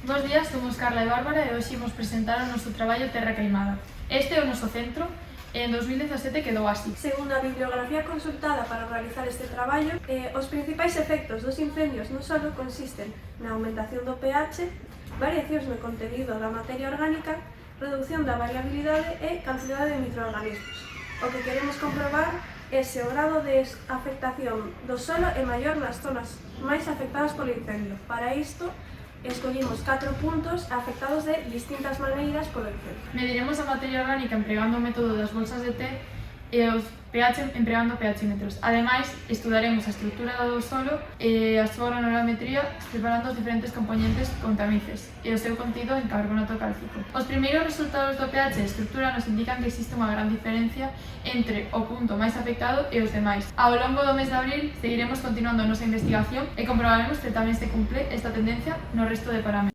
Bos días, somos Carla e Bárbara e hoxe imos presentar o noso traballo Terra Queimada. Este é o noso centro e en 2017 quedou así. Segundo a bibliografía consultada para realizar este traballo, os principais efectos dos incendios no solo consisten na aumentación do pH, variacións no contenido da materia orgánica, reducción da variabilidade e cantidade de microorganismos. O que queremos comprobar é se o grado de afectación do solo é maior nas zonas máis afectadas polo incendio. Para isto, escollimos 4 puntos afectados de distintas maneiras polo incendio. Mediremos a materia orgánica empregando o método das bolsas de té e os pH empregando pHímetros. Ademais, estudaremos a estrutura do solo e a súa granulometría separando os diferentes componentes con tamices e o seu contido en carbonato cálcico. Os primeiros resultados do pH e estrutura nos indican que existe unha gran diferencia entre o punto máis afectado e os demais. Ao longo do mes de abril seguiremos continuando a nosa investigación e comprobaremos que tamén se cumple esta tendencia no resto de parámetros.